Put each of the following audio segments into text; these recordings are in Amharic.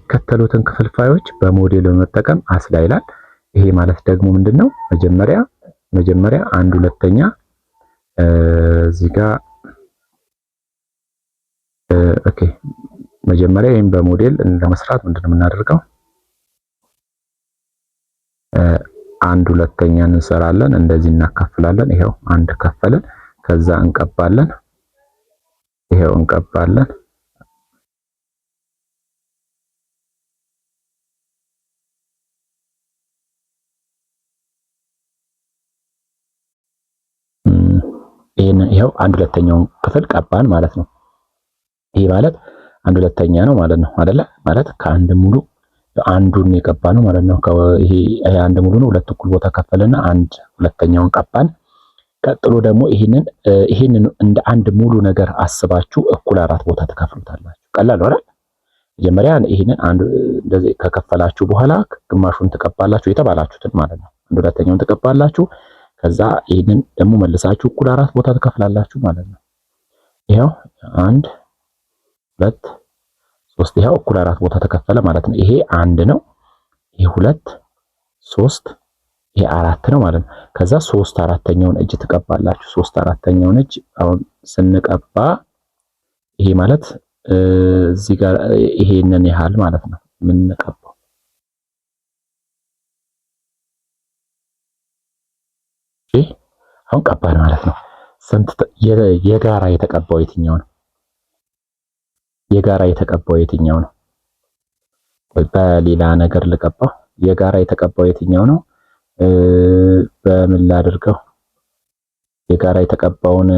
የሚከተሉትን ክፍልፋዮች በሞዴል በመጠቀም አስላ ይላል። ይሄ ማለት ደግሞ ምንድነው? መጀመሪያ አንድ ሁለተኛ እዚህ ጋር ኦኬ መጀመሪያ ይሄን በሞዴል ለመስራት ምንድነው የምናደርገው? አንድ ሁለተኛ እንሰራለን፣ እንደዚህ እናካፍላለን። ይሄው አንድ ከፈለን፣ ከዛ እንቀባለን፣ ይሄው እንቀባለን። ይሄው አንድ ሁለተኛውን ክፍል ቀባን ማለት ነው። ይሄ ማለት አንድ ሁለተኛ ነው ማለት ነው አይደለ? ማለት ከአንድ ሙሉ አንዱን የቀባ ነው ማለት ነው። ይሄ አንድ ሙሉ ነው፣ ሁለት እኩል ቦታ ከፈለና አንድ ሁለተኛውን ቀባን። ቀጥሎ ደግሞ ይሄንን እንደ አንድ ሙሉ ነገር አስባችሁ እኩል አራት ቦታ ተከፍሉታላችሁ። ቀላል አይደል? መጀመሪያ ይሄንን አንድ እንደዚህ ከከፈላችሁ በኋላ ግማሹን ተቀባላችሁ የተባላችሁትን ማለት ነው። አንድ ሁለተኛውን ተቀባላችሁ። ከዛ ይሄንን ደግሞ መልሳችሁ እኩል አራት ቦታ ተከፍላላችሁ ማለት ነው። ይሄው አንድ ሁለት ሶስት፣ ይሄው እኩል አራት ቦታ ተከፈለ ማለት ነው። ይሄ አንድ ነው፣ ይሄ ሁለት፣ ሶስት፣ ይሄ አራት ነው ማለት ነው። ከዛ ሶስት አራተኛውን እጅ ተቀባላችሁ። ሶስት አራተኛውን እጅ አሁን ስንቀባ ይሄ ማለት እዚህ ጋር ይሄንን ያህል ማለት ነው የምንቀባው። እሺ አሁን ቀባን ማለት ነው። የጋራ የተቀባው የትኛው ነው? የጋራ የተቀባው የትኛው ነው? በሌላ ነገር ልቀባው። የጋራ የተቀባው የትኛው ነው? በምን ላድርገው? የጋራ የተቀባውን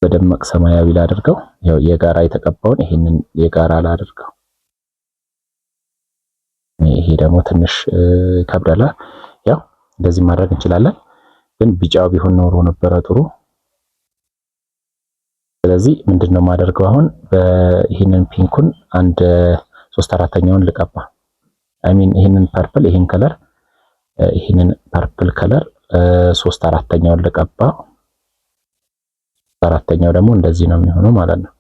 በደማቅ ሰማያዊ ላድርገው። ያው የጋራ የተቀባውን ይሄንን የጋራ ላድርገው። ይሄ ደግሞ ትንሽ ከብዳላ። ያው እንደዚህ ማድረግ እንችላለን፣ ግን ቢጫው ቢሆን ኖሮ ነበረ ጥሩ። ስለዚህ ምንድነው የማደርገው አሁን? ይሄንን ፒንኩን አንድ 3/4ኛውን ልቀባ። ይሄንን ፐርፕል፣ ይሄን ከለር፣ ይሄንን ፐርፕል ከለር 3/4ኛውን ልቀባ። 4ኛው ደግሞ እንደዚህ ነው የሚሆነው ማለት ነው።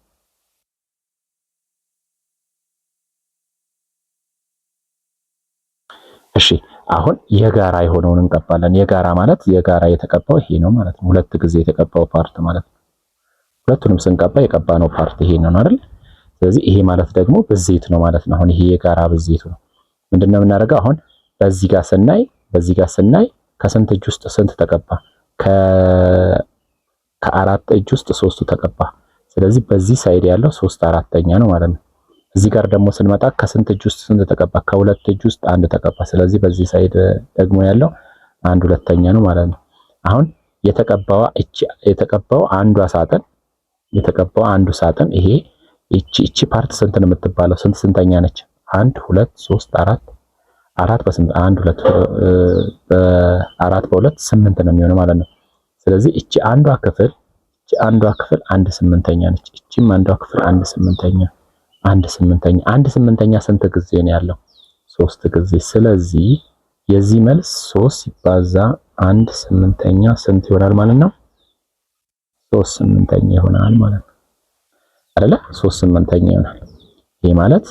እሺ አሁን የጋራ የሆነውን እንቀባለን። የጋራ ማለት የጋራ የተቀባው ይሄ ነው ማለት ነው። ሁለት ጊዜ የተቀባው ፓርት ማለት ነው። ሁለቱንም ስንቀባ የቀባነው ፓርት ይሄ ነው አይደል? ስለዚህ ይሄ ማለት ደግሞ ብዜት ነው ማለት ነው። አሁን ይሄ የጋራ ብዜቱ ነው። ምንድነው የምናደርገው አሁን? በዚህ ጋር ስናይ ከስንት እጅ ውስጥ ስንት ተቀባ? ከአራት እጅ ውስጥ ሶስቱ ተቀባ። ስለዚህ በዚህ ሳይድ ያለው 3/4ኛ ነው ማለት ነው። እዚህ ጋር ደግሞ ስንመጣ ከስንት እጅ ውስጥ ስንት ተቀባ? ከሁለት እጅ ውስጥ አንድ ተቀባ። ስለዚህ በዚህ ሳይድ ደግሞ ያለው 1/2ኛ ነው ማለት ነው። አሁን የተቀባው አንዱ ሳጥን ይሄ እቺ ፓርት ስንት ነው የምትባለው? ስንተኛ ነች? 1 2 3 4 በስንት 1 2 በ4 በ2 8 ነው የሚሆነው ማለት ነው። ስለዚህ እቺ አንዷ ክፍል 1/8ኛ ነች። እቺም አንዷ ክፍል 1/8ኛ 1/8ኛ ስንት ጊዜ ነው ያለው? 3 ጊዜ። ስለዚህ የዚህ መልስ 3 ሲባዛ 1/8ኛ ስንት ይሆናል ማለት ነው? 3/8ኛ ይሆናል ማለት ነው አይደለ? 3/8ኛ ይሆናል። ይሄ ማለት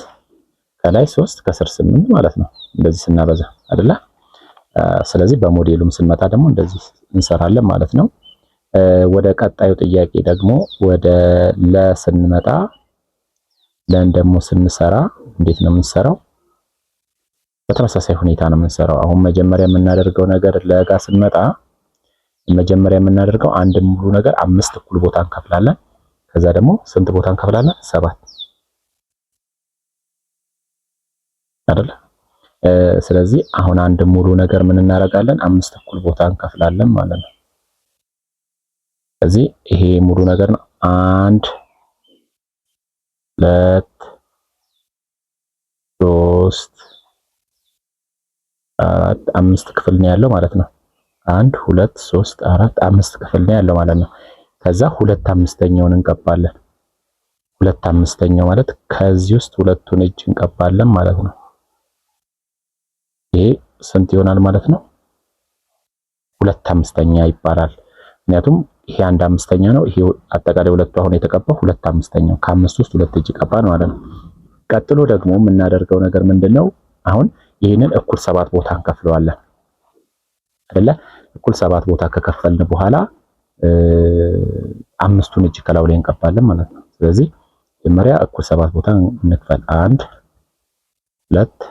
ከላይ 3 ከስር 8 ማለት ነው እንደዚህ ስናበዛ አይደለ? ስለዚህ በሞዴሉም ስንመጣ ደግሞ እንደዚህ እንሰራለን ማለት ነው። ወደ ቀጣዩ ጥያቄ ደግሞ ወደ ስንመጣ ለን ደግሞ ስንሰራ እንዴት ነው የምንሰራው? በተመሳሳይ ሁኔታ ነው የምንሰራው። አሁን መጀመሪያ የምናደርገው ነገር ለጋ ስንመጣ መጀመሪያ የምናደርገው አንድ ሙሉ ነገር 5 እኩል ቦታ እንከፍላለን። ከዛ ደግሞ ስንት ቦታ እንከፍላለን? 7 አይደለ? ስለዚህ አሁን አንድ ሙሉ ነገር ምን እናደርጋለን? 5 እኩል ቦታ እንከፍላለን ማለት ነው። ስለዚህ ይሄ ሙሉ ነገር ነው። 1 2 3 4 5 ክፍል ነው ያለው ማለት ነው። 1 2 3 4 5 ክፍል ነው ያለው ማለት ነው። ከዛ 2/5ኛውን እንቀባለን። 2/5ኛው ማለት ከዚህ ውስጥ ሁለቱን እጅ እንቀባለን ማለት ነው። ይሄ ስንት ይሆናል ማለት ነው? 2/5ኛ ይባላል። ምክንያቱም ይሄ 1/5ኛ ነው። ይሄ አጠቃላይ ሁለቱ አሁን የተቀባው 2/5ኛው ከአምስት ውስጥ ሁለት እጅ ቀባን ማለት ነው። ቀጥሎ ደግሞ የምናደርገው ነገር ምንድነው? አሁን ይህንን እኩል 7 ቦታ እንከፍለዋለን አይደለ? እኩል 7 ቦታ ከከፈልን በኋላ አምስቱን እጅ ከላዩ ላይ እንቀባለን ማለት ነው። ስለዚህ መጀመሪያ እኩል 7 ቦታ እንክፈል። 1 2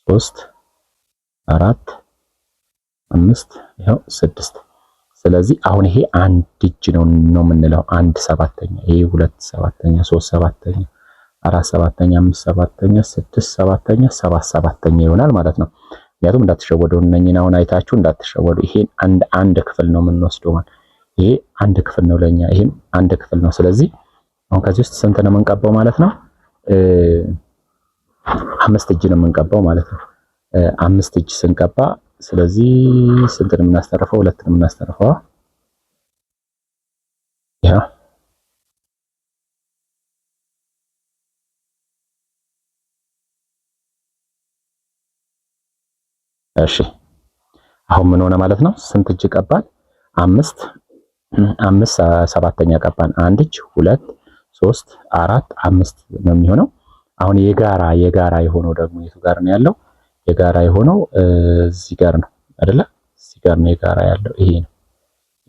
3 4 5 ይሄው 6። ስለዚህ አሁን ይሄ አንድ እጅ ነው የምንለው። 1 7ኛ፣ ይሄ 2 7ኛ፣ 3 7ኛ፣ 4 7ኛ፣ 5 7ኛ፣ 6 7ኛ፣ 7 7ኛ ይሆናል ማለት ነው። ምክንያቱም እንዳትሸወዱ እነኝን አሁን አይታችሁ እንዳትሸወዱ። ይሄን አንድ ክፍል ነው የምንወስደው ማለት ይሄ አንድ ክፍል ነው ለኛ፣ ይሄም አንድ ክፍል ነው። ስለዚህ አሁን ከዚህ ውስጥ ስንት ነው የምንቀባው ማለት ነው? 5 እጅ ነው የምንቀባው ማለት ነው። 5 እጅ ስንቀባ ስለዚህ ስንት ነው የምናስተርፈው? 2 ነው የምናስተርፈው። ያ እሺ አሁን ምን ሆነ ማለት ነው? ስንት እጅ ቀባን? 5 7ኛ ቀባን። 1 እጅ 2 3 4 5 ነው የሚሆነው። አሁን የጋራ የሆነው ደግሞ የቱ ጋር ነው ያለው? የጋራ የሆነው እዚህ ጋር ነው አይደለ? እዚህ ጋር ነው የጋራ ያለው፣ ይሄ ነው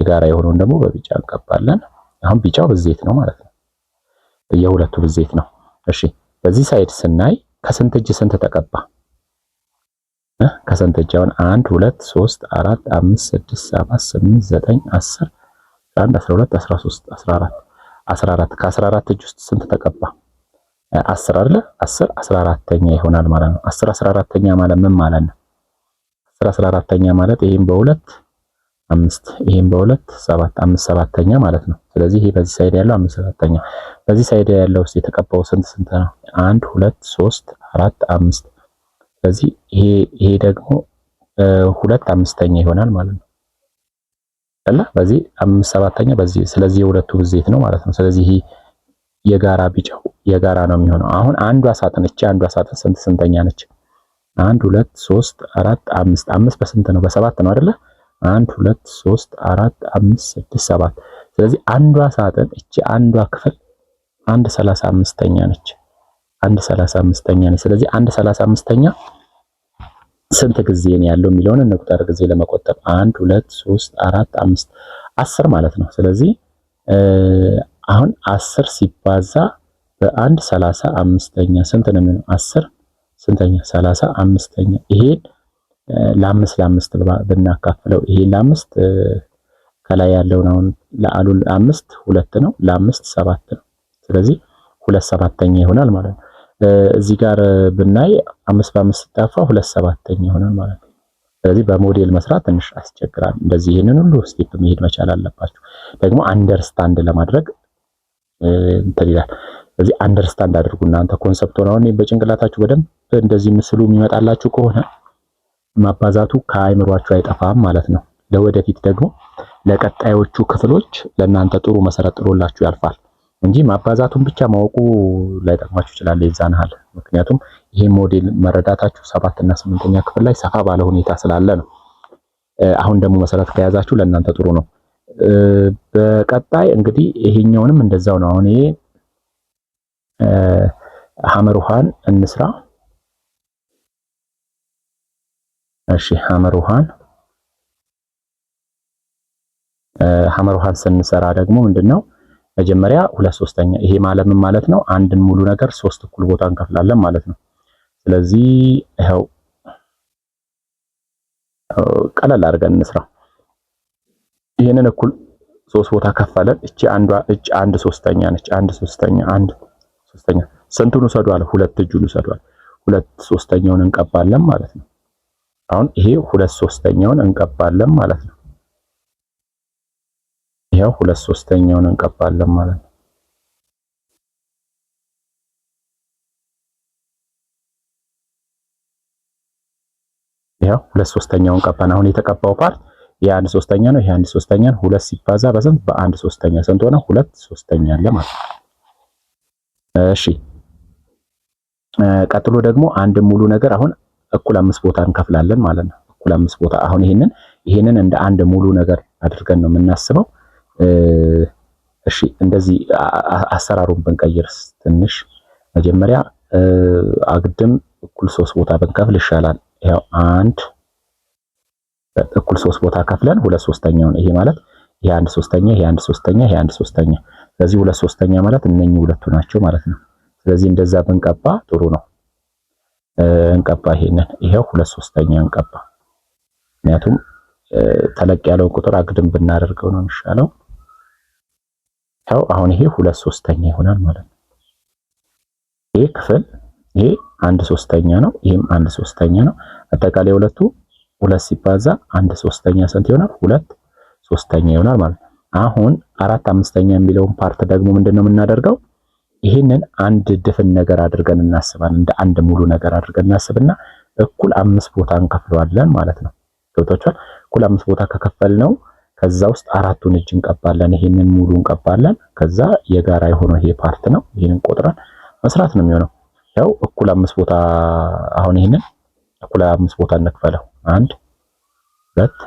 የጋራ የሆነውን ደግሞ በቢጫ እንቀባለን። አሁን ቢጫው ብዜት ነው ማለት ነው፣ የሁለቱ ብዜት ነው። እሺ በዚህ ሳይድ ስናይ ከስንት እጅ ስንት ተቀባ? ከስንት እጅ? አሁን 1 2 3 4 5 6 7 8 9 10 11 12 13 14 ከ14 እጅ ውስጥ ስንት ተቀባ? 10 አይደለ? 10 14ኛ ይሆናል ማለት ነው። 10 14ኛ ማለት ምን ማለት ነው? 10 14ኛ ማለት ይሄን በ2 5 ይሄን በ2 7 5 7ኛ ማለት ነው። ስለዚህ ይሄ በዚህ ሳይድ ያለው 5 7ኛ፣ በዚህ ሳይድ ያለው ውስጥ የተቀባው ስንት ነው? 1 2 3 4 5። ስለዚህ ይሄ ደግሞ 2 5ኛ ይሆናል ማለት ነው አይደል? በዚህ 5 7ኛ በዚህ፣ ስለዚህ የሁለቱ ብዜት ነው ማለት ነው። ስለዚህ ይሄ የጋራ ቢጫው የጋራ ነው የሚሆነው። አሁን አንዷ ሳጥን አንዷ ሳጥን ስንተኛ ነች? 1 2 3 4 5 5 በስንት ነው? በ7 ነው አይደለ? 1 2 3 4 5 6 7። ስለዚህ አንዷ ሳጥን አንዷ ክፍል 1 35ኛ ነች። 1 35ኛ ነች። ስለዚህ 1 35ኛ ስንት ጊዜ ነው ያለው የሚለውን እንቁጠር፣ ጊዜ ለመቆጠብ 1 2 3 4 5 10 ማለት ነው። ስለዚህ አሁን 10 ሲባዛ በ1 35ኛ ስንት ነው የሚሆነው? 10 ስንተኛ? 35ኛ። ይሄን ለ5 ብናካፍለው ይሄ ለ5 ከላይ ያለውን አሁን ለአሉ 5 2 ነው፣ ለ5 7 ነው። ስለዚህ 2 7ኛ ይሆናል ማለት ነው። እዚህ ጋር ብናይ 5 በ5 ሲጣፋ 2 7ኛ ይሆናል ማለት ነው። ስለዚህ በሞዴል መስራት ትንሽ ያስቸግራል። እንደዚህ ይሄንን ሁሉ ስቴፕ መሄድ መቻል አለባችሁ። ደግሞ አንደርስታንድ ለማድረግ እንትን ይላል። ስለዚህ አንደርስታንድ አድርጉ እናንተ ኮንሰፕቱን። አሁን በጭንቅላታችሁ በደንብ እንደዚህ ምስሉ የሚመጣላችሁ ከሆነ ማባዛቱ ከአይምሯችሁ አይጠፋም ማለት ነው። ለወደፊት ደግሞ ለቀጣዮቹ ክፍሎች ለእናንተ ጥሩ መሰረት ጥሎላችሁ ያልፋል እንጂ ማባዛቱን ብቻ ማወቁ ላይጠቅማችሁ ይችላል የዛናል። ምክንያቱም ይሄ ሞዴል መረዳታችሁ 7 እና 8ኛ ክፍል ላይ ሰፋ ባለ ሁኔታ ስላለ ነው። አሁን ደግሞ መሰረት ከያዛችሁ ለእናንተ ጥሩ ነው። በቀጣይ እንግዲህ ይሄኛውንም እንደዛው ነው። አሁን ይሄ ሐመር ውሃን እንስራ። እሺ ሐመር ውሃን ስንሰራ ደግሞ ምንድነው መጀመሪያ 2/3ኛ ይሄ ማለት ምን ማለት ነው? አንድን ሙሉ ነገር 3 እኩል ቦታ እንከፍላለን ማለት ነው። ስለዚህ ይሄው ቀለል አድርገን እንስራ። ይሄንን እኩል 3 ቦታ ከፈለን እቺ አንዷ እጅ 1/3ኛ ነች። 1/3ኛ ስንቱን ውሰዷል? 2 እጁን ውሰዷል። 2/3ኛውን እንቀባለን ማለት ነው። አሁን ይሄ 2/3ኛውን እንቀባለን ማለት ነው። ይሄው 2/3ኛውን እንቀባለን ማለት ነው። ይሄው 2/3ኛውን ቀባን። አሁን የተቀባው ፓርት የ1/3ኛ ነው። ይሄ 1/3ኛ 2 ሲባዛ በስንት? በ1/3ኛ ስንት ሆነ? 2/3ኛ አለ ማለት ነው። እሺ ቀጥሎ ደግሞ አንድ ሙሉ ነገር አሁን እኩል 5 ቦታ እንከፍላለን ማለት ነው። እኩል 5 ቦታ። አሁን ይሄንን እንደ አንድ ሙሉ ነገር አድርገን ነው የምናስበው። እሺ እንደዚህ አሰራሩን ብንቀይርስ ትንሽ መጀመሪያ አግድም እኩል 3 ቦታ ብንከፍል ይሻላል። ያው አንድ እኩል 3 ቦታ ከፍለን 2/3 ነው። ይሄ ማለት ይሄ 1/3 ይሄ 1/3 ይሄ 1/3። ስለዚህ 2/3 ማለት እነኚህ ሁለቱ ናቸው ማለት ነው። ስለዚህ እንደዛ ብንቀባ ጥሩ ነው። እንቀባ ይሄንን ይሄው 2/3 እንቀባ። ምክንያቱም ተለቅ ያለው ቁጥር አግድም ብናደርገው ነው የሚሻለው። ያው አሁን ይሄ 2/3 ይሆናል ማለት ነው። ይሄ ክፍል ይሄ 1/3 ነው፣ ይሄም 1/3 ነው። አጠቃላይ ሁለቱ 2 ሲባዛ 1/3 ስንት ይሆናል? 2/3 ይሆናል ማለት ነው። አሁን 4/5 የሚለውን ፓርት ደግሞ ምንድነው የምናደርገው? ይሄንን አንድ ድፍን ነገር አድርገን እናስባለን። እንደ አንድ ሙሉ ነገር አድርገን እናስብና እኩል 5 ቦታ እንከፍለዋለን ማለት ነው። ገብቷችኋል? እኩል 5 ቦታ ከከፈልነው ከዛ ውስጥ አራቱን እጅ እንቀባለን። ይሄንን ሙሉ እንቀባለን። ከዛ የጋራ የሆነው ይሄ ፓርት ነው። ይሄንን ቆጥረን መስራት ነው የሚሆነው። ያው እኩል 5 ቦታ አሁን ይሄንን እኩል 5 ቦታ እንክፈለው። 1 2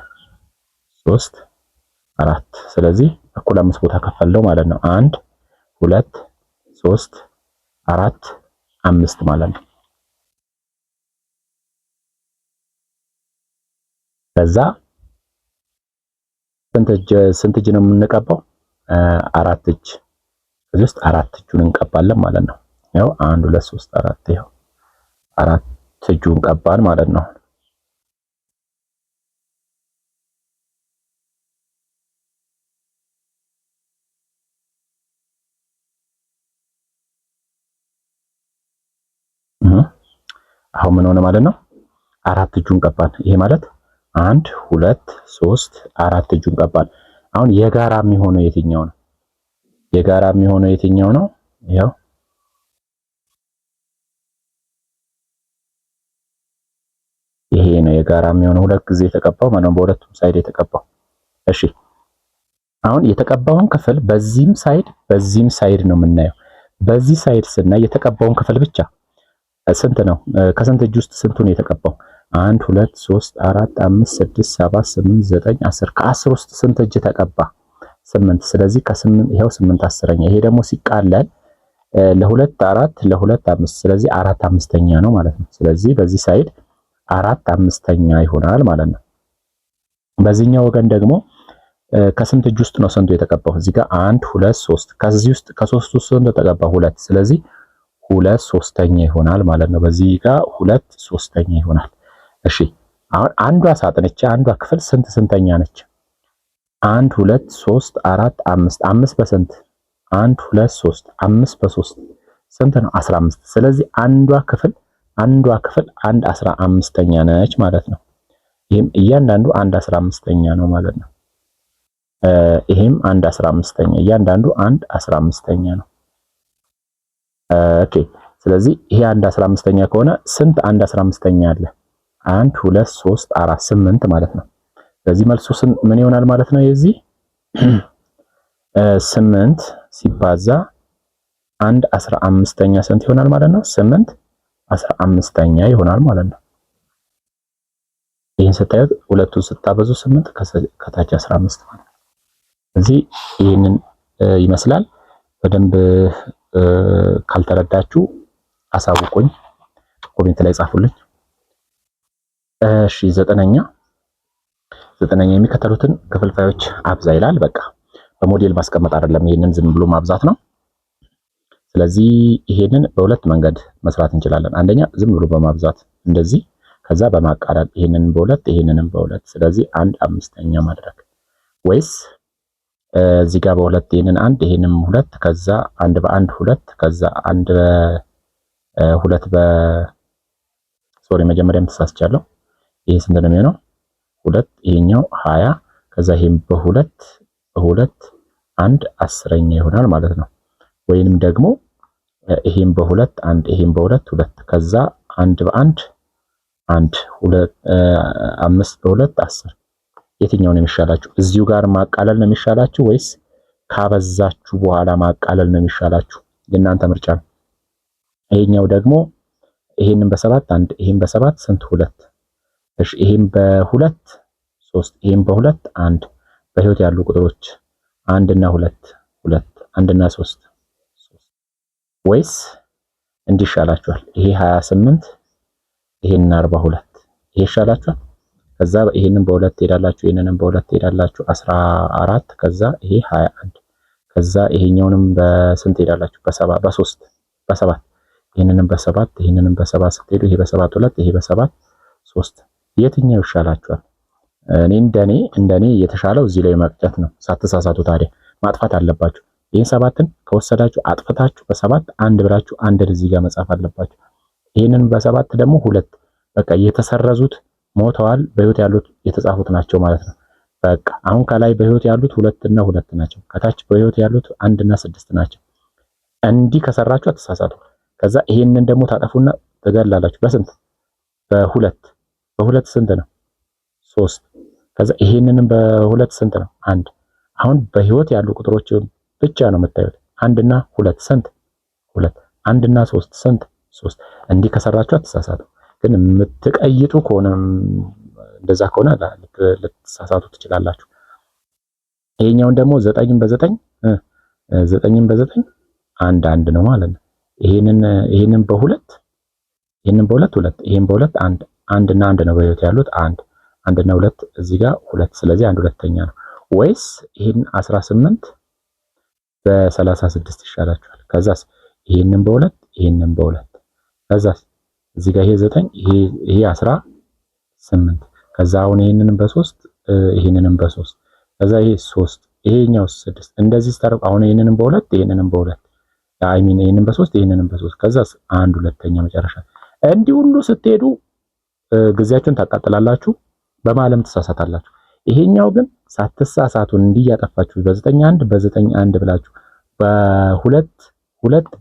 3 4። ስለዚህ እኩል 5 ቦታ ከፈልነው ማለት ነው። 1 2 3 4 5 ማለት ነው። ከዛ ስንት እጅ ነው የምንቀባው? 4 እጅ። ከዚህ ውስጥ 4 እጁን እንቀባለን ማለት ነው። ያው 1 2 3 4 ይኸው 4 እጁን ቀባን ማለት ነው። አሁን ምን ሆነ ማለት ነው? 4 እጁን ቀባን። ይሄ ማለት 1 2 3 4 እጁን ቀባን። አሁን የጋራ የሚሆነው የትኛው ነው? የጋራ የሚሆነው የትኛው ነው? ያው ይሄ ነው የጋራ የሚሆነው። ሁለት ጊዜ የተቀባው ማለት ነው፣ በሁለቱም ሳይድ የተቀባው። እሺ አሁን የተቀባውን ክፍል በዚህም ሳይድ ነው የምናየው። በዚህ ሳይድ ስናይ የተቀባውን ክፍል ብቻ ስንት ነው? ከስንት እጅ ውስጥ ስንቱ ነው የተቀባው? 1 2 3 4 5 6 7 8 9 10። ከ10 ውስጥ ስንት እጅ ተቀባ? 8። ስለዚህ ከ8 ይሄው 8 አስረኛ። ይሄ ደግሞ ሲቃለል ለ2 4 ለ2 5። ስለዚህ 4/5 ነው ማለት ነው። ስለዚህ በዚህ ሳይድ 4/5 ይሆናል ማለት ነው። በዚህኛው ወገን ደግሞ ከስንት እጅ ውስጥ ነው ስንቱ የተቀባው? እዚህ ጋር 1 2 3። ከዚህ ውስጥ ከ3 ውስጥ ስንት ተቀባ? 2። ስለዚህ 2/3 ይሆናል ማለት ነው። በዚህ ጋር 2/3 ይሆናል። እሺ አሁን አንዷ ሳጥን እቺ አንዷ ክፍል ስንተኛ ነች? 1 2 3 4 5 5 በስንት 1 2 3 5 በ3 ስንት ነው? 15። ስለዚህ አንዷ ክፍል 1 15ኛ ነች ማለት ነው። ይሄም እያንዳንዱ 1 15ኛ ነው ማለት ነው። ይሄም 1 15ኛ እያንዳንዱ 1 15ኛ ነው። ኦኬ ስለዚህ ይሄ 1 15ኛ ከሆነ ስንት 1 15ኛ አለ? 1 2 3 4 8 ማለት ነው። ስለዚህ መልሱ ምን ይሆናል ማለት ነው? የዚህ 8 ሲባዛ 1 15ኛ ስንት ይሆናል ማለት ነው? 8 15ኛ ይሆናል ማለት ነው። ይሄን ስታዩት ሁለቱን ስታበዙ 8 ከታች 15 ማለት ነው። ስለዚህ ይሄንን ይመስላል። በደንብ ካልተረዳችሁ አሳውቁኝ፣ ኮሜንት ላይ ጻፉልኝ። እሺ ዘጠነኛ የሚከተሉትን ክፍልፋዮች አብዛ ይላል። በቃ በሞዴል ማስቀመጥ አይደለም፣ ይሄንን ዝም ብሎ ማብዛት ነው። ስለዚህ ይሄንን በሁለት መንገድ መስራት እንችላለን። አንደኛ ዝም ብሎ በማብዛት እንደዚህ፣ ከዛ በማቃለል ይሄንን በሁለት ይሄንንም በሁለት፣ ስለዚህ 1/5ኛ ማድረግ፣ ወይስ እዚህ ጋር በሁለት ይሄንን አንድ ይሄንም ሁለት፣ ከዛ 1 በ1 2፣ ከዛ 1 በ2 ሶሪ መጀመሪያም ተሳስቻለሁ። ይሄ ስንት ነው የሚሆነው? 2 ይሄኛው 20፣ ከዛ ይሄም በ2 1 10ኛ ይሆናል ማለት ነው። ወይንም ደግሞ ይሄም በ2 1 ይሄም በ2 2፣ ከዛ 1 በ1 1 2 5 በ2 10። የትኛው ነው የሚሻላችሁ? እዚሁ ጋር ማቃለል ነው የሚሻላችሁ ወይስ ካበዛችሁ በኋላ ማቃለል ነው የሚሻላችሁ? የእናንተ ምርጫ ነው። ይሄኛው ደግሞ ይሄንን በ7 1 ይሄን በ7 ስንት 2። እሺ ይሄን በ2 3 ይሄን በ2 1። በህይወት ያሉ ቁጥሮች 1 እና 2 2 1 እና 3 3። ወይስ እንዲሻላችኋል። ይሄ 28 ይሄን 42 ይሄ ይሻላችኋል። ከዛ ይሄንን በሁለት ትሄዳላችሁ፣ ይሄንንም በሁለት ትሄዳላችሁ 14 ከዛ ይሄ 21 ከዛ ይሄኛውንም በስንት ትሄዳላችሁ? በሰባት ይሄንንም በሰባት ይሄንንም በሰባት ስትሄዱ ይሄ በሰባት ሁለት ይሄ በሰባት ሶስት የትኛው ይሻላችኋል? እንደኔ የተሻለው እዚህ ላይ መቅጨት ነው። ሳትሳሳቱ ታዲያ ማጥፋት አለባችሁ። ይሄን ሰባትን ከወሰዳችሁ አጥፍታችሁ በሰባት አንድ ብላችሁ አንድ እዚህ ጋር መጻፍ አለባችሁ። ይሄንን በሰባት ደግሞ ሁለት በቃ የተሰረዙት ሞተዋል፣ በህይወት ያሉት የተጻፉት ናቸው ማለት ነው። በቃ አሁን ከላይ በህይወት ያሉት ሁለት እና ሁለት ናቸው። ከታች በህይወት ያሉት አንድ እና ስድስት ናቸው። እንዲህ ከሰራችሁ አትሳሳቱ። ከዛ ይሄንን ደግሞ ታጠፉና ትገላላችሁ። በስንት? በሁለት ስንት ነው? 3 ከዛ ይሄንንም በሁለት ስንት ነው? አንድ። አሁን በህይወት ያሉ ቁጥሮች ብቻ ነው የምታዩት። አንድና ሁለት ስንት? ሁለት። አንድና ሶስት ስንት? 3 እንዲህ ከሰራችሁ አትሳሳቱ። ግን የምትቀይጡ ከሆነ እንደዛ ከሆነ ልትሳሳቱ ትችላላችሁ። ይሄኛውን ደግሞ 9ን በ9 አንድ ነው ማለት ነው። ይሄንን በሁለት ሁለት ይሄን በሁለት አንድ እና አንድ ነው በህይወት ያሉት አንድ እና ሁለት እዚህ ጋር ሁለት። ስለዚህ አንድ ሁለተኛ ነው። ወይስ ይሄን 18 በ36 ይሻላችኋል። ከዛስ ይሄንን በሁለት ከዛስ እዚህ ጋር ይሄ 9 ይሄ 18 ከዛ አሁን ይሄንንም በ3 ይሄንንም በ3 ከዛ ይሄ 3 ይሄኛው 6 እንደዚህ ስታረቁ አሁን ይሄንንም በሁለት ይሄንን በ3 ይሄንንም በ3 ከዛስ አንድ ሁለተኛ መጨረሻ። እንዲህ ሁሉ ስትሄዱ ጊዜያችሁን ታቃጥላላችሁ፣ በማለም ትሳሳታላችሁ። ይሄኛው ግን ሳትሳሳቱ እንዲህ ያጠፋችሁ በ9 ብላችሁ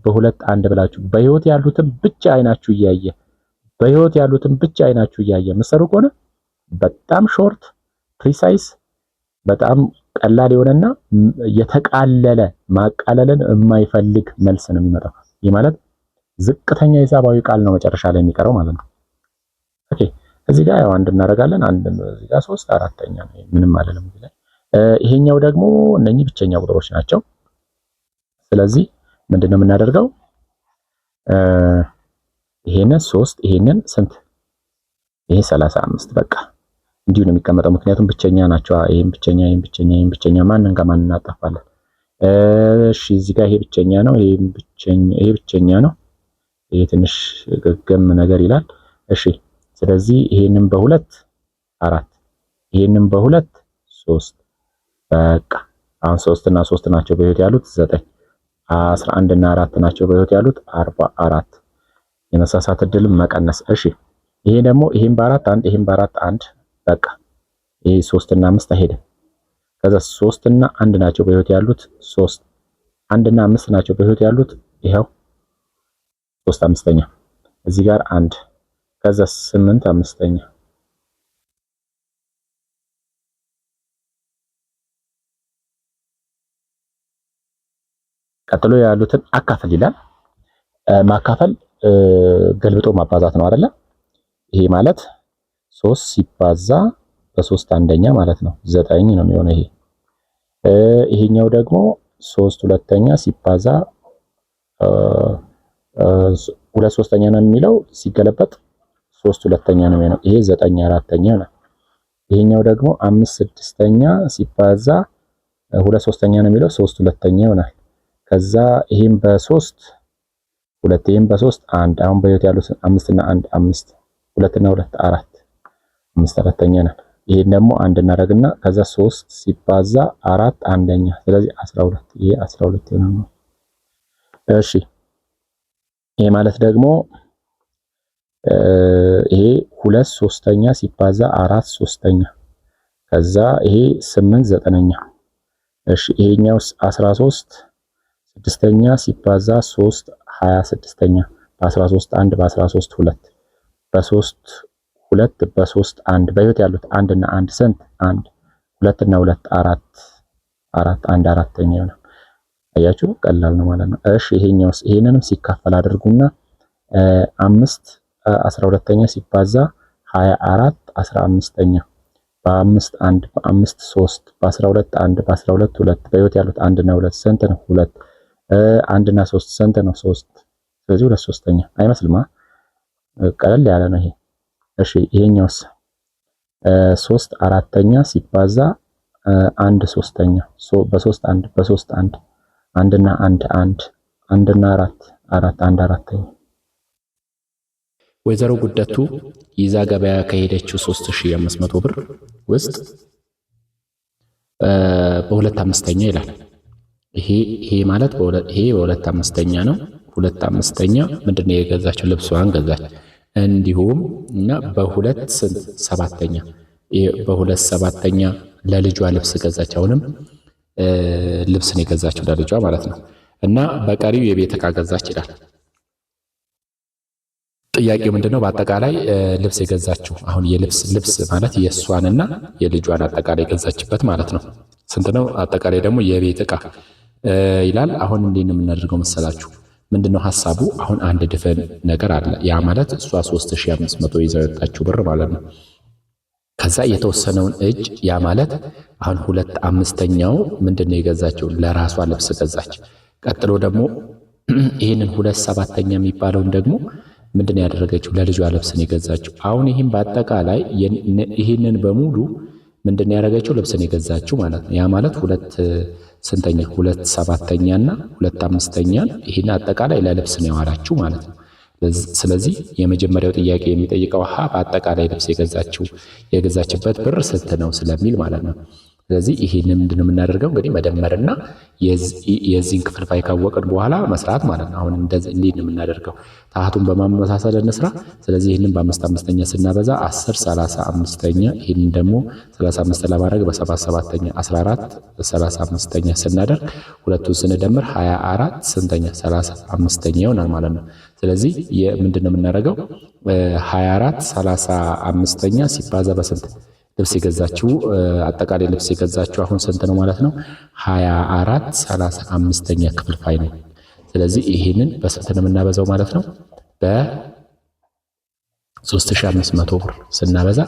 በሁለት አንድ ብላችሁ በህይወት ያሉትን ብቻ አይናችሁ እያየ ምሰሩ ከሆነ በጣም ሾርት ፕሪሳይስ በጣም ቀላል የሆነና የተቃለለ ማቃለልን የማይፈልግ መልስ ነው የሚመጣው። ይህ ማለት ዝቅተኛ ሂሳባዊ ቃል ነው መጨረሻ ላይ የሚቀረው ማለት ነው። ኦኬ እዚህ ጋር ያው አንድ እናደርጋለን። አንድ እዚህ ጋር 3 አራተኛ ነው፣ ምንም አይደለም። እዚህ ላይ ይሄኛው ደግሞ እነኚህ ብቸኛ ቁጥሮች ናቸው። ስለዚህ ምንድነው የምናደርገው? ይሄንን 3 ይሄንን ስንት? ይሄ 35 በቃ እንዲሁ ነው የሚቀመጠው፣ ምክንያቱም ብቸኛ ናቸው። ይሄን ብቸኛ ማንን ከማን እናጣፋለን? እሺ እዚህ ጋር ይሄ ብቸኛ ነው፣ ይሄ ብቸኛ ነው። ይሄ ትንሽ ገገም ነገር ይላል። እሺ ስለዚህ ይሄንን በሁለት 4 ይሄንን በሁለት 3 በቃ አሁን 3 እና 3 ናቸው በህይወት ያሉት 9 11 እና 4 ናቸው በህይወት ያሉት 44 የመሳሳት እድልም መቀነስ። እሺ ይሄ ደግሞ ይሄን በአራት አንድ ይሄን በአራት አንድ በቃ ይሄ 3 እና 5 አይሄድም። ከዛ 3 እና 1 ናቸው በህይወት ያሉት 3 1 እና 5 ናቸው በህይወት ያሉት ይሄው 3 አምስተኛ እዚህ ጋር 1 ከዛ 8 አምስተኛ ቀጥሎ ያሉትን አካፈል ይላል። ማካፈል ገልብጦ ማባዛት ነው አይደለ? ይሄ ማለት 3 ሲባዛ በ3 አንደኛ ማለት ነው 9 ነው የሚሆነው። ይሄኛው ደግሞ 3 ሁለተኛ ሲባዛ 2 ሶስተኛ ነው የሚለው ሲገለበጥ 3 ሁለተኛ ነው የሚሆነው። ይሄ 9 አራተኛ ነው። ይሄኛው ደግሞ 5 ስድስተኛ ሲባዛ 2 ሶስተኛ ነው የሚለው 3 ሁለተኛ ይሆናል። ከዛ ይሄን በ3 ሁለት ይሄን በ3 1 አሁን በህይወት ያሉት 5 እና 1 5 2 እና 2 4 5 አራተኛ ነው። ይሄን ደግሞ አንድ እናደርግና ከዛ 3 ሲባዛ 4 አንደኛ ስለዚህ 12 ይሄ 12 ይሆናል። እሺ ይሄ ማለት ደግሞ ይሄ 2 ሶስተኛ ሲባዛ 4 ሶስተኛ ከዛ ይሄ 8 ዘጠነኛ። እሺ ይሄኛው 13 ስድስተኛ ሲባዛ 3 26ኛ በ13 1 በ13 2 በ3 2 በ3 1 በህይወት ያሉት 1 እና 1 ስንት 1 2 እና 2 4 1 አራተኛ ይሆናል። አያችሁ ቀላል ነው ማለት ነው። እሺ ይሄኛውስ ይሄንንም ሲካፈል አድርጉና 5 12ኛ ሲባዛ 24 15ኛ በ5 1 በ5 3 በ12 1 በ12 2 በህይወት ያሉት 1 እና 2 ስንት ነው 2 1 እና 3 ስንት ነው 3 ስለዚህ 2/3 አይመስልማ? ቀለል ያለ ነው ይሄ። እሺ ይሄኛውስ 3/4 ሲባዛ 1/3 በ3 1 አንድና 1 አንድና 4 1/4። ወይዘሮ ጉደቱ ይዛ ገበያ ከሄደችው 3500 ብር ውስጥ በ2/5 ይላል። ይሄ ማለት ይሄ በ2/5 ነው። 2/5 ምንድነው የገዛችው? ልብሷን ገዛች። እንዲሁም እና በ2/7 በ2/7 ለልጇ ልብስ ገዛች። አሁንም ልብስ ነው የገዛችው ለልጇ ማለት ነው። እና በቀሪው የቤት ዕቃ ገዛች ይላል። ጥያቄው ምንድነው? በአጠቃላይ ልብስ የገዛችው አሁን ልብስ ማለት የእሷንና የልጇን አጠቃላይ ገዛችበት ማለት ነው። ስንት ነው? አጠቃላይ ደግሞ የቤት ዕቃ ይላል። አሁን እንዴት ነው የምናደርገው መሰላችሁ? ምንድነው ሐሳቡ? አሁን አንድ ድፍን ነገር አለ። ያ ማለት እሷ 3500 ይዘው የወጣችው ብር ማለት ነው። ከዛ የተወሰነውን እጅ ያ ማለት አሁን 2/5 ምንድነው የገዛችው? ለራሷ ልብስ ገዛች። ቀጥሎ ደግሞ ይህንን 2/7 የሚባለውን ደግሞ ምንድነው ያደረገችው? ለልጇ ልብስን የገዛችው። አሁን ይህም በአጠቃላይ ይህንን በሙሉ ምንድነው ያደረገችው? ልብስን የገዛችው ማለት ነው። ያ ማለት 2/7 እና 2/5 ይህን አጠቃላይ ለልብስ ነው ያዋላችሁ ማለት ነው። ስለዚህ የመጀመሪያው ጥያቄ የሚጠይቀው በአጠቃላይ ልብስ የገዛችበት ብር ስንት ነው ስለሚል ማለት ነው። ስለዚህ ይሄንን ምንድነው የምናደርገው? እንግዲህ መደመርና የዚህን ክፍልፋይ ካወቅን በኋላ መስራት ማለት ነው። አሁን እንደዚህ እንዴት ነው የምናደርገው? ታህቱን በማመሳሰል እንስራ። ስለዚህ ይሄንን በ5/5 ስናበዛ 10 35ኛ፣ ይሄንን ደግሞ 35 ለማድረግ በ7/7 14 35ኛ ስናደርግ ሁለቱን ስንደምር 24 ስንተኛ 35ኛ ይሆናል ማለት ነው። ስለዚህ ምንድነው የምናደርገው? 24 35ኛ ሲባዛ በስንት ልብስ የገዛችው አጠቃላይ ልብስ የገዛችው አሁን ስንት ነው ማለት ነው? 24 35ኛ ክፍልፋይ ነው። ስለዚህ ይሄንን በስንት ነው የምናበዛው ማለት ነው? በ3500 ብር ስናበዛ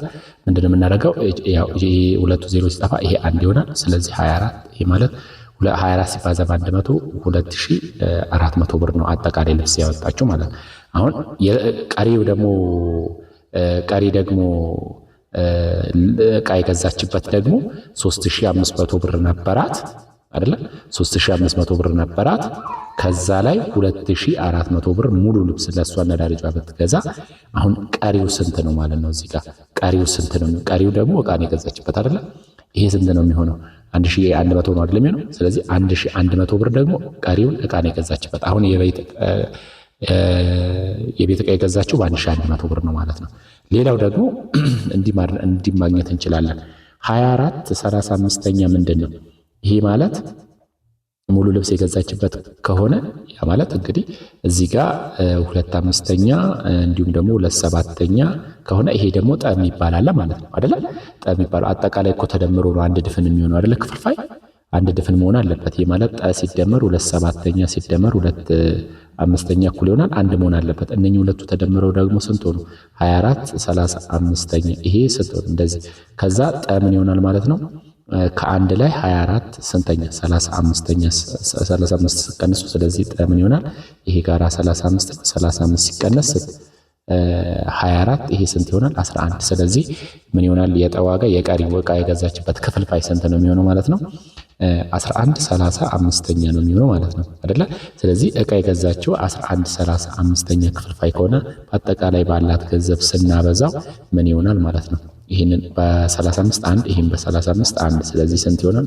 ምንድነው የምናደርገው? ያው ይሄ ሁለቱ ዜሮ ሲጠፋ ይሄ አንድ ይሆናል። ስለዚህ 24 ይሄ ማለት 24 ሲባዛ በ100 2400 ብር ነው አጠቃላይ ልብስ ያወጣችው ማለት ነው። አሁን ቀሪ ደግሞ ዕቃ የገዛችበት ደግሞ 3500 ብር ነበራት አይደለ? 3500 ብር ነበራት። ከዛ ላይ 2400 ብር ሙሉ ልብስ ለሷና ለልጇ ብትገዛ አሁን ቀሪው ስንት ነው ማለት ነው? እዚህ ጋር ቀሪው ስንት ነው? ቀሪው ደግሞ ዕቃ ነው የገዛችበት አይደለ? ይሄ ስንት ነው የሚሆነው? 1100 ነው አይደል የሚሆነው? ስለዚህ 1100 ብር ደግሞ ቀሪውን ዕቃ ነው የገዛችበት። አሁን የቤት ዕቃ የገዛችው በ1100 ብር ነው ማለት ነው። ሌላው ደግሞ እንዲህ ማግኘት እንችላለን። 24 35ኛ ምንድን ነው? ይሄ ማለት ሙሉ ልብስ የገዛችበት ከሆነ ያ ማለት እንግዲህ እዚህ ጋር 2/5 እንዲሁም ደግሞ 2/7 ከሆነ ይሄ ደግሞ ጠ የሚባል አለ ማለት ነው አይደለ? ጠ የሚባለው አጠቃላይ እኮ ተደምሮ ነው አንድ ድፍን የሚሆነው አይደለ? ክፍልፋይ አንድ ድፍን መሆን አለበት። ይሄ ማለት ጠ ሲደመር 2/7 ሲደመር 2/5 እኩል ይሆናል አንድ መሆን አለበት። እነኚህ ሁለቱ ተደምረው ደግሞ ስንት ሆኑ? 24 35ኛ። ይሄ ስንት ሆነ? እንደዚህ። ከዛ ጠ ምን ይሆናል ማለት ነው? ከአንድ ላይ 24 ስንተኛ 35ኛ 35 ሲቀነሱ፣ ስለዚህ ጠ ምን ይሆናል? ይሄ ጋር 35 ሲቀነስ 24 ይሄ ስንት ይሆናል? 11። ስለዚህ ምን ይሆናል? የጠ ዋጋ የቀሪው ዕቃ የገዛችበት ክፍልፋይ ስንት ነው የሚሆነው ማለት ነው? 11 35ኛ ነው የሚሆነው ማለት ነው አይደለ? ስለዚህ ዕቃ የገዛችው 11 35ኛ ክፍልፋይ ከሆነ በአጠቃላይ ባላት ገንዘብ ስናበዛው ምን ይሆናል ማለት ነው? ይሄንን በ35 1 ይሄን በ35 1 ስለዚህ ስንት ይሆናል?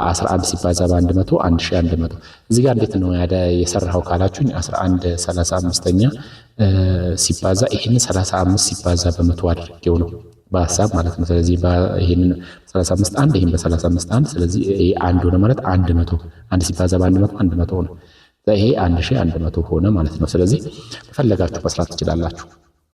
11 ሲባዛ በ100 1100። እዚህ ጋር እንዴት ነው የሰራው ካላችሁኝ 11 35ኛ ሲባዛ ይሄን 35 ሲባዛ በ100 አድርጌው ነው በሐሳብ ማለት ነው። ስለዚህ ይሄንን 35 1 ይሄን በ35 1 ስለዚህ ይሄ አንድ ሆነ ማለት 100 1 ሲባዛ በ100 100 ሆነ። ይሄ 1100 ሆነ ማለት ነው። ስለዚህ ፈለጋችሁ መስራት ትችላላችሁ።